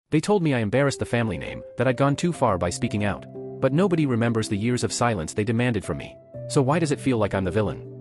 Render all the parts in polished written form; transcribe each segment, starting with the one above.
They told me I embarrassed the family name, that I'd gone too far by speaking out. But nobody remembers the years of silence they demanded from me. So why does it feel like I'm the villain?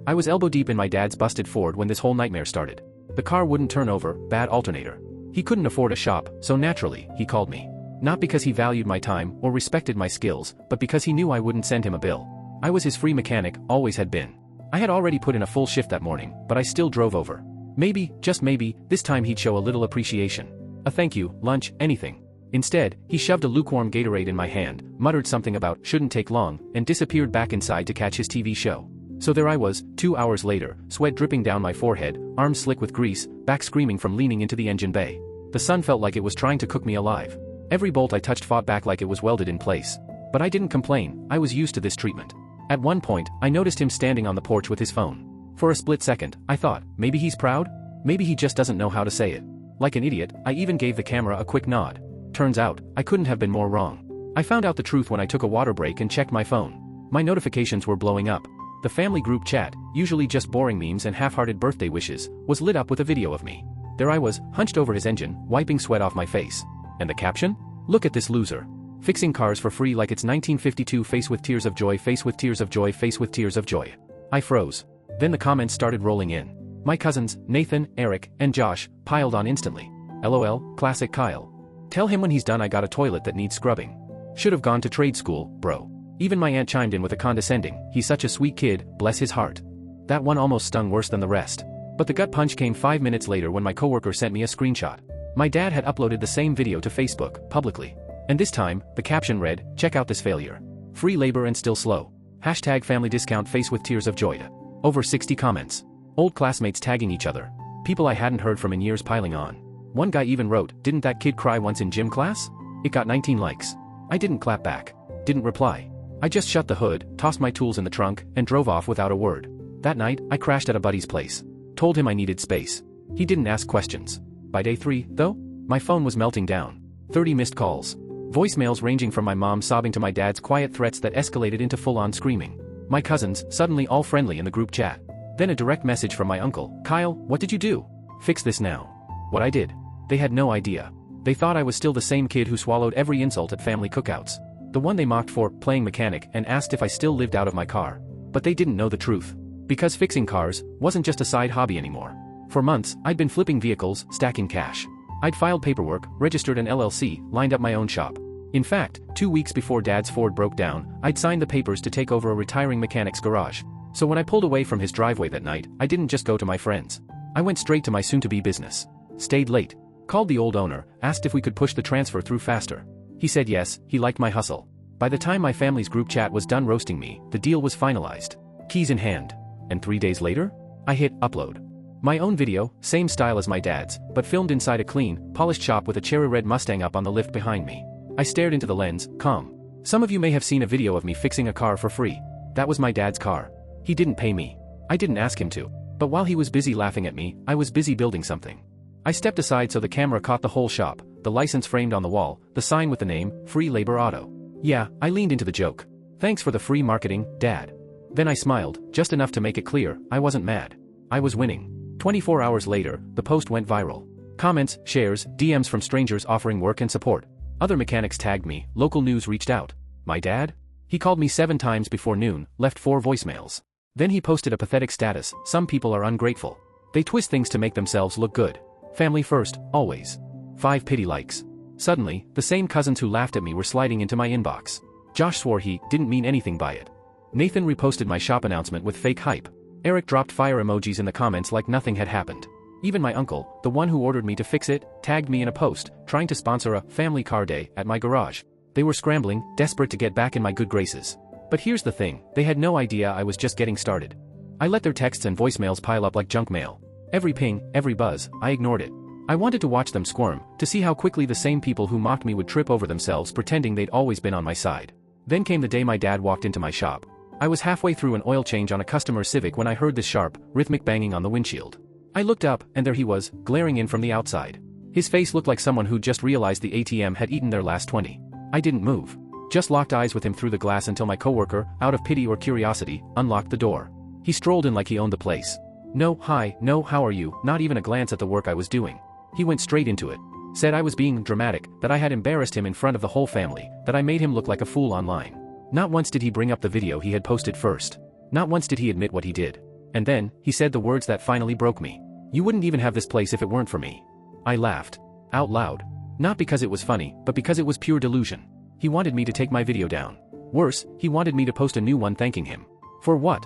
I was elbow deep in my dad's busted Ford when this whole nightmare started. The car wouldn't turn over, bad alternator. He couldn't afford a shop, so naturally, he called me. Not because he valued my time or respected my skills, but because he knew I wouldn't send him a bill. I was his free mechanic, always had been. I had already put in a full shift that morning, but I still drove over. Maybe, just maybe, this time he'd show a little appreciation. A thank you, lunch, anything. Instead, he shoved a lukewarm Gatorade in my hand, muttered something about shouldn't take long, and disappeared back inside to catch his TV show. So there I was, 2 hours later, sweat dripping down my forehead, arms slick with grease, back screaming from leaning into the engine bay. The sun felt like it was trying to cook me alive. Every bolt I touched fought back like it was welded in place. But I didn't complain, I was used to this treatment. At one point, I noticed him standing on the porch with his phone. For a split second, I thought, maybe he's proud? Maybe he just doesn't know how to say it. Like an idiot, I even gave the camera a quick nod. Turns out, I couldn't have been more wrong. I found out the truth when I took a water break and checked my phone. My notifications were blowing up. The family group chat, usually just boring memes and half-hearted birthday wishes, was lit up with a video of me. There I was, hunched over his engine, wiping sweat off my face. And the caption? Look at this loser. Fixing cars for free like it's 1952, face with tears of joy, face with tears of joy, face with tears of joy. I froze. Then the comments started rolling in. My cousins, Nathan, Eric, and Josh, piled on instantly. LOL, classic Kyle. Tell him when he's done I got a toilet that needs scrubbing. Should have gone to trade school, bro. Even my aunt chimed in with a condescending, he's such a sweet kid, bless his heart. That one almost stung worse than the rest. But the gut punch came 5 minutes later when my coworker sent me a screenshot. My dad had uploaded the same video to Facebook, publicly. And this time, the caption read, check out this failure. Free labor and still slow. Hashtag family discount, face with tears of joy. Over 60 comments. Old classmates tagging each other. People I hadn't heard from in years piling on. One guy even wrote, didn't that kid cry once in gym class? It got 19 likes. I didn't clap back. Didn't reply. I just shut the hood, tossed my tools in the trunk, and drove off without a word. That night, I crashed at a buddy's place. Told him I needed space. He didn't ask questions. By day 3, though, my phone was melting down. 30 missed calls. Voicemails ranging from my mom sobbing to my dad's quiet threats that escalated into full-on screaming. My cousins, suddenly all friendly in the group chat. Then a direct message from my uncle, Kyle, what did you do? Fix this now. What I did. They had no idea. They thought I was still the same kid who swallowed every insult at family cookouts. The one they mocked for playing mechanic and asked if I still lived out of my car. But they didn't know the truth. Because fixing cars wasn't just a side hobby anymore. For months, I'd been flipping vehicles, stacking cash. I'd filed paperwork, registered an LLC, lined up my own shop. In fact, 2 weeks before Dad's Ford broke down, I'd signed the papers to take over a retiring mechanic's garage. So when I pulled away from his driveway that night, I didn't just go to my friends. I went straight to my soon-to-be business. Stayed late. Called the old owner, asked if we could push the transfer through faster. He said yes, he liked my hustle. By the time my family's group chat was done roasting me, the deal was finalized. Keys in hand. And 3 days later? I hit upload. My own video, same style as my dad's, but filmed inside a clean, polished shop with a cherry red Mustang up on the lift behind me. I stared into the lens, calm. Some of you may have seen a video of me fixing a car for free. That was my dad's car. He didn't pay me. I didn't ask him to. But while he was busy laughing at me, I was busy building something. I stepped aside so the camera caught the whole shop, the license framed on the wall, the sign with the name, Free Labor Auto. Yeah, I leaned into the joke. Thanks for the free marketing, Dad. Then I smiled, just enough to make it clear, I wasn't mad. I was winning. 24 hours later, the post went viral. Comments, shares, DMs from strangers offering work and support. Other mechanics tagged me, local news reached out. My dad? He called me 7 times before noon, left 4 voicemails. Then he posted a pathetic status, some people are ungrateful. They twist things to make themselves look good. Family first, always. 5 pity likes. Suddenly, the same cousins who laughed at me were sliding into my inbox. Josh swore he didn't mean anything by it. Nathan reposted my shop announcement with fake hype. Eric dropped fire emojis in the comments like nothing had happened. Even my uncle, the one who ordered me to fix it, tagged me in a post, trying to sponsor a family car day at my garage. They were scrambling, desperate to get back in my good graces. But here's the thing, they had no idea I was just getting started. I let their texts and voicemails pile up like junk mail. Every ping, every buzz, I ignored it. I wanted to watch them squirm, to see how quickly the same people who mocked me would trip over themselves pretending they'd always been on my side. Then came the day my dad walked into my shop. I was halfway through an oil change on a customer Civic when I heard this sharp, rhythmic banging on the windshield. I looked up, and there he was, glaring in from the outside. His face looked like someone who'd just realized the ATM had eaten their last 20. I didn't move. Just locked eyes with him through the glass until my coworker, out of pity or curiosity, unlocked the door. He strolled in like he owned the place. No, hi, no, how are you, not even a glance at the work I was doing. He went straight into it. Said I was being dramatic, that I had embarrassed him in front of the whole family, that I made him look like a fool online. Not once did he bring up the video he had posted first. Not once did he admit what he did. And then, he said the words that finally broke me. You wouldn't even have this place if it weren't for me. I laughed. Out loud. Not because it was funny, but because it was pure delusion. He wanted me to take my video down. Worse, he wanted me to post a new one thanking him. For what?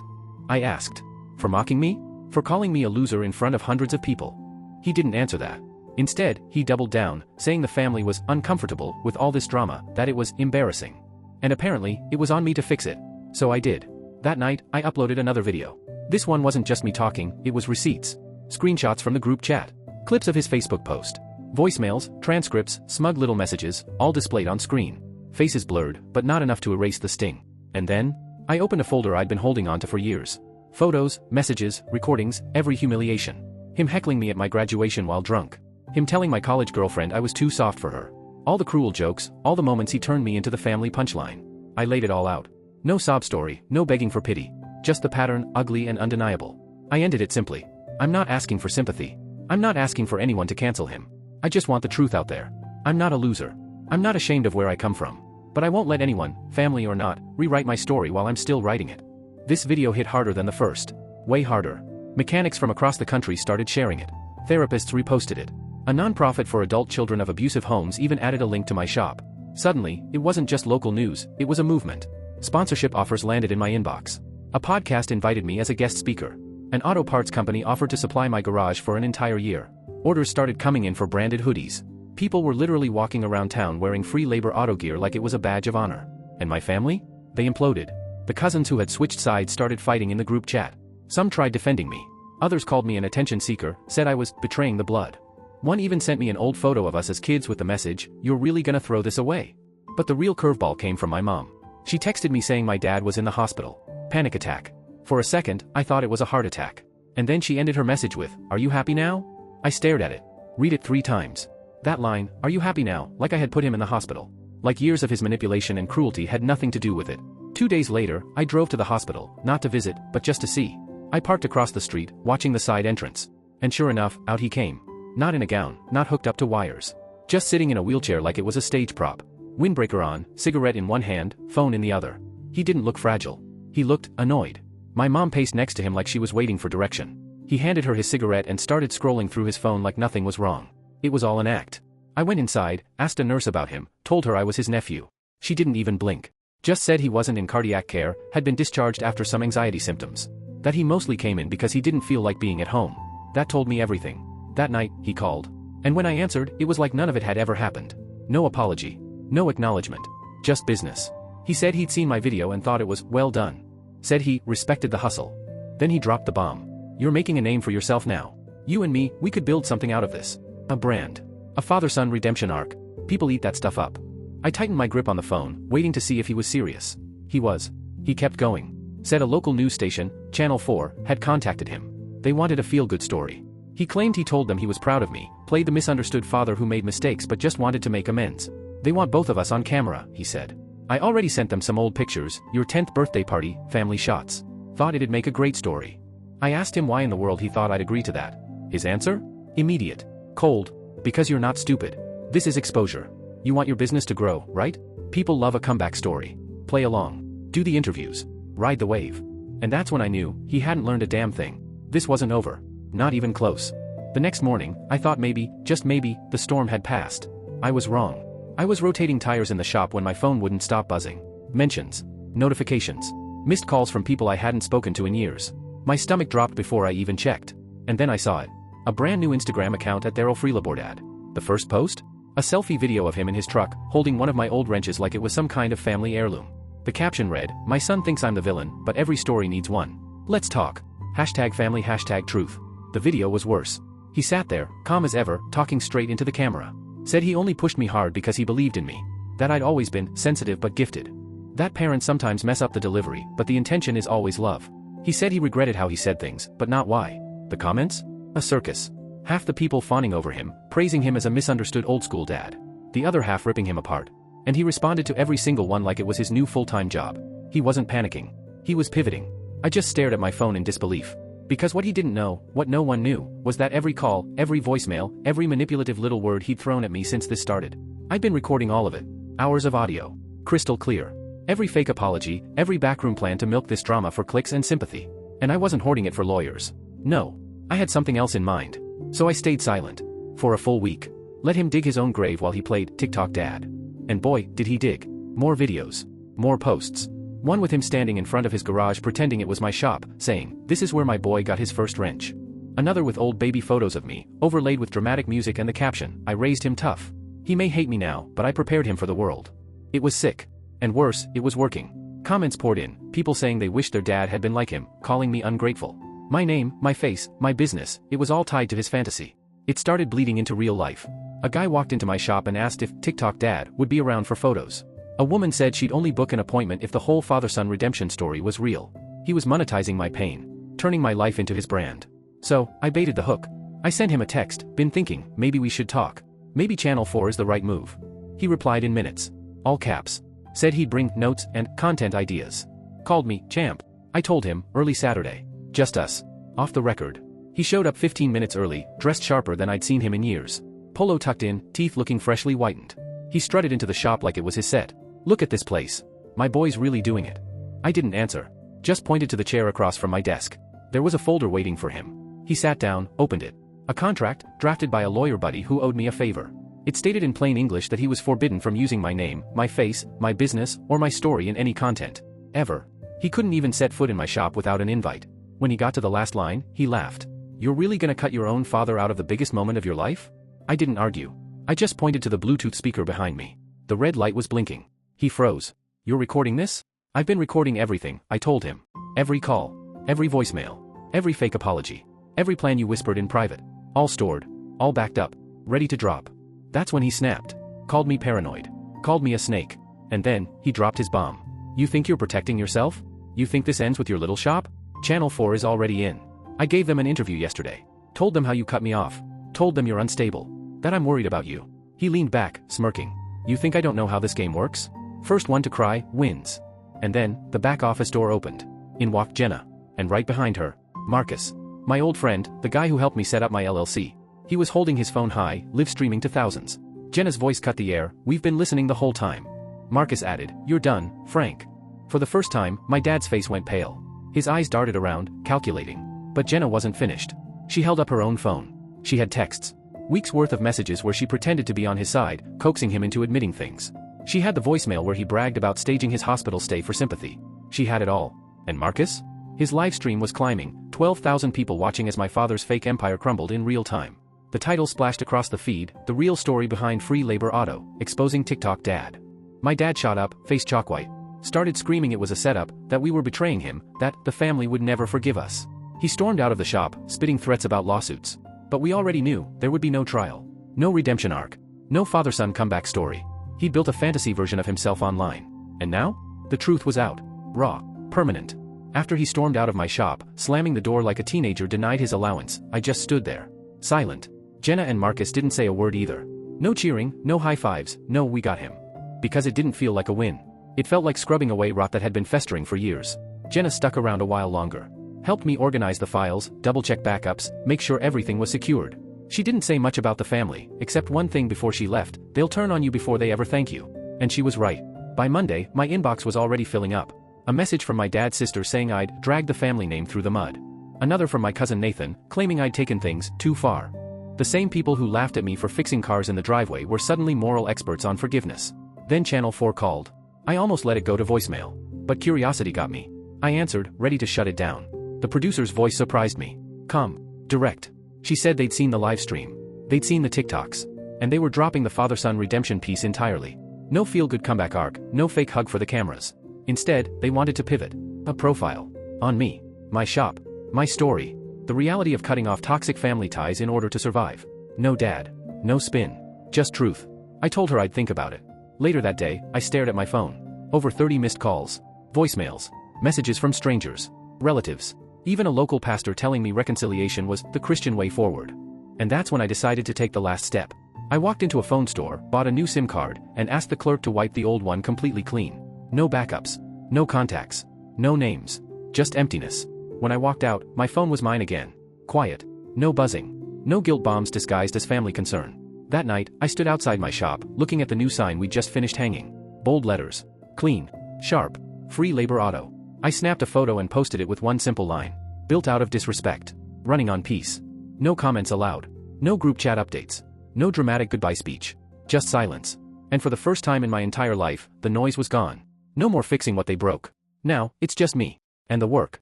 I asked. For mocking me? For calling me a loser in front of hundreds of people? He didn't answer that. Instead, he doubled down, saying the family was uncomfortable with all this drama, that it was embarrassing. And apparently, it was on me to fix it. So I did. That night, I uploaded another video. This one wasn't just me talking, it was receipts. Screenshots from the group chat. Clips of his Facebook post. Voicemails, transcripts, smug little messages, all displayed on screen. Faces blurred, but not enough to erase the sting. And then, I opened a folder I'd been holding onto for years. Photos, messages, recordings, every humiliation. Him heckling me at my graduation while drunk. Him telling my college girlfriend I was too soft for her. All the cruel jokes, all the moments he turned me into the family punchline. I laid it all out. No sob story, no begging for pity. Just the pattern, ugly and undeniable. I ended it simply. I'm not asking for sympathy. I'm not asking for anyone to cancel him. I just want the truth out there. I'm not a loser. I'm not ashamed of where I come from. But I won't let anyone, family or not, rewrite my story while I'm still writing it. This video hit harder than the first. Way harder. Mechanics from across the country started sharing it. Therapists reposted it. A nonprofit for adult children of abusive homes even added a link to my shop. Suddenly, it wasn't just local news, it was a movement. Sponsorship offers landed in my inbox. A podcast invited me as a guest speaker. An auto parts company offered to supply my garage for an entire year. Orders started coming in for branded hoodies. People were literally walking around town wearing free labor auto gear like it was a badge of honor. And my family? They imploded. The cousins who had switched sides started fighting in the group chat. Some tried defending me. Others called me an attention seeker, said I was betraying the blood. One even sent me an old photo of us as kids with the message, "You're really gonna throw this away?" But the real curveball came from my mom. She texted me saying my dad was in the hospital. Panic attack. For a second, I thought it was a heart attack. And then she ended her message with, "Are you happy now?" I stared at it. Read it 3 times. That line, "Are you happy now?" like I had put him in the hospital. Like years of his manipulation and cruelty had nothing to do with it. 2 days later, I drove to the hospital, not to visit, but just to see. I parked across the street, watching the side entrance. And sure enough, out he came. Not in a gown, not hooked up to wires. Just sitting in a wheelchair like it was a stage prop. Windbreaker on, cigarette in one hand, phone in the other. He didn't look fragile. He looked annoyed. My mom paced next to him like she was waiting for direction. He handed her his cigarette and started scrolling through his phone like nothing was wrong. It was all an act. I went inside, asked a nurse about him, told her I was his nephew. She didn't even blink. Just said he wasn't in cardiac care, had been discharged after some anxiety symptoms. That he mostly came in because he didn't feel like being at home. That told me everything. That night, he called. And when I answered, it was like none of it had ever happened. No apology. No acknowledgement. Just business. He said he'd seen my video and thought it was well done. Said he respected the hustle. Then he dropped the bomb. "You're making a name for yourself now. You and me, we could build something out of this. A brand. A father-son redemption arc. People eat that stuff up." I tightened my grip on the phone, waiting to see if he was serious. He was. He kept going. Said a local news station, Channel 4, had contacted him. They wanted a feel-good story. He claimed he told them he was proud of me, played the misunderstood father who made mistakes but just wanted to make amends. "They want both of us on camera," he said. "I already sent them some old pictures, your 10th birthday party, family shots. Thought it'd make a great story." I asked him why in the world he thought I'd agree to that. His answer? Immediate. Cold. "Because you're not stupid. This is exposure. You want your business to grow, right? People love a comeback story. Play along. Do the interviews. Ride the wave." And that's when I knew he hadn't learned a damn thing. This wasn't over. Not even close. The next morning, I thought maybe, just maybe, the storm had passed. I was wrong. I was rotating tires in the shop when my phone wouldn't stop buzzing. Mentions. Notifications. Missed calls from people I hadn't spoken to in years. My stomach dropped before I even checked. And then I saw it. A brand new Instagram account at Daryl Freelabord ad. The first post? A selfie video of him in his truck, holding one of my old wrenches like it was some kind of family heirloom. The caption read, "My son thinks I'm the villain, but every story needs one. Let's talk. #family #truth. The video was worse. He sat there, calm as ever, talking straight into the camera. Said he only pushed me hard because he believed in me. That I'd always been sensitive but gifted. That parents sometimes mess up the delivery, but the intention is always love. He said he regretted how he said things, but not why. The comments? A circus. Half the people fawning over him, praising him as a misunderstood old-school dad. The other half ripping him apart. And he responded to every single one like it was his new full-time job. He wasn't panicking. He was pivoting. I just stared at my phone in disbelief. Because what he didn't know, what no one knew, was that every call, every voicemail, every manipulative little word he'd thrown at me since this started. I'd been recording all of it. Hours of audio. Crystal clear. Every fake apology, every backroom plan to milk this drama for clicks and sympathy. And I wasn't hoarding it for lawyers. No. I had something else in mind. So I stayed silent. For a full week. Let him dig his own grave while he played TikTok dad. And boy, did he dig. More videos. More posts. One with him standing in front of his garage pretending it was my shop, saying, "This is where my boy got his first wrench." Another with old baby photos of me, overlaid with dramatic music and the caption, "I raised him tough." He may hate me now, but I prepared him for the world. It was sick. And worse, it was working. Comments poured in, people saying they wished their dad had been like him, calling me ungrateful. My name, my face, my business, it was all tied to his fantasy. It started bleeding into real life. A guy walked into my shop and asked if TikTok dad would be around for photos. A woman said she'd only book an appointment if the whole father-son redemption story was real. He was monetizing my pain, turning my life into his brand. So, I baited the hook. I sent him a text, been thinking, maybe we should talk. Maybe Channel 4 is the right move. He replied in minutes. All caps. Said he'd bring notes and content ideas. Called me, champ. I told him, early Saturday. Just us. Off the record. He showed up 15 minutes early, dressed sharper than I'd seen him in years. Polo tucked in, teeth looking freshly whitened. He strutted into the shop like it was his set. "Look at this place. My boy's really doing it." I didn't answer. Just pointed to the chair across from my desk. There was a folder waiting for him. He sat down, opened it. A contract, drafted by a lawyer buddy who owed me a favor. It stated in plain English that he was forbidden from using my name, my face, my business, or my story in any content. Ever. He couldn't even set foot in my shop without an invite. When he got to the last line, he laughed. "You're really gonna cut your own father out of the biggest moment of your life?" I didn't argue. I just pointed to the Bluetooth speaker behind me. The red light was blinking. He froze. "You're recording this?" "I've been recording everything," I told him. "Every call. Every voicemail. Every fake apology. Every plan you whispered in private. All stored. All backed up. Ready to drop." That's when he snapped. Called me paranoid. Called me a snake. And then, he dropped his bomb. "You think you're protecting yourself? You think this ends with your little shop? Channel 4 is already in. I gave them an interview yesterday. Told them how you cut me off. Told them you're unstable. That I'm worried about you." He leaned back, smirking. "You think I don't know how this game works? First one to cry, wins." And then, the back office door opened. In walked Jenna. And right behind her, Marcus. My old friend, the guy who helped me set up my LLC. He was holding his phone high, live streaming to thousands. Jenna's voice cut the air, "We've been listening the whole time." Marcus added, "You're done, Frank." For the first time, my dad's face went pale. His eyes darted around, calculating. But Jenna wasn't finished. She held up her own phone. She had texts. Weeks worth of messages where she pretended to be on his side, coaxing him into admitting things. She had the voicemail where he bragged about staging his hospital stay for sympathy. She had it all. And Marcus? His live stream was climbing, 12,000 people watching as my father's fake empire crumbled in real time. The title splashed across the feed, "The Real Story Behind Free Labor Auto, Exposing TikTok Dad." My dad shot up, face chalkwhite. Started screaming it was a setup, that we were betraying him, that the family would never forgive us. He stormed out of the shop, spitting threats about lawsuits. But we already knew, there would be no trial. No redemption arc. No father-son comeback story. He'd built a fantasy version of himself online. And now? The truth was out. Raw. Permanent. After he stormed out of my shop, slamming the door like a teenager denied his allowance, I just stood there. Silent. Jenna and Marcus didn't say a word either. No cheering, no high fives, no "we got him." Because it didn't feel like a win. It felt like scrubbing away rot that had been festering for years. Jenna stuck around a while longer. Helped me organize the files, double-check backups, make sure everything was secured. She didn't say much about the family, except one thing before she left: "They'll turn on you before they ever thank you." And she was right. By Monday, my inbox was already filling up. A message from my dad's sister saying I'd dragged the family name through the mud. Another from my cousin Nathan, claiming I'd taken things too far. The same people who laughed at me for fixing cars in the driveway were suddenly moral experts on forgiveness. Then Channel 4 called. I almost let it go to voicemail. But curiosity got me. I answered, ready to shut it down. The producer's voice surprised me. Calm. Direct. She said they'd seen the live stream. They'd seen the TikToks. And they were dropping the father-son redemption piece entirely. No feel-good comeback arc, no fake hug for the cameras. Instead, they wanted to pivot. A profile. On me. My shop. My story. The reality of cutting off toxic family ties in order to survive. No dad. No spin. Just truth. I told her I'd think about it. Later that day, I stared at my phone. Over 30 missed calls. Voicemails. Messages from strangers. Relatives. Even a local pastor telling me reconciliation was the Christian way forward. And that's when I decided to take the last step. I walked into a phone store, bought a new SIM card, and asked the clerk to wipe the old one completely clean. No backups. No contacts. No names. Just emptiness. When I walked out, my phone was mine again. Quiet. No buzzing. No guilt bombs disguised as family concern. That night, I stood outside my shop, looking at the new sign we'd just finished hanging. Bold letters. Clean. Sharp. Free labor auto. I snapped a photo and posted it with one simple line. Built out of disrespect. Running on peace. No comments allowed. No group chat updates. No dramatic goodbye speech. Just silence. And for the first time in my entire life, the noise was gone. No more fixing what they broke. Now, it's just me. And the work.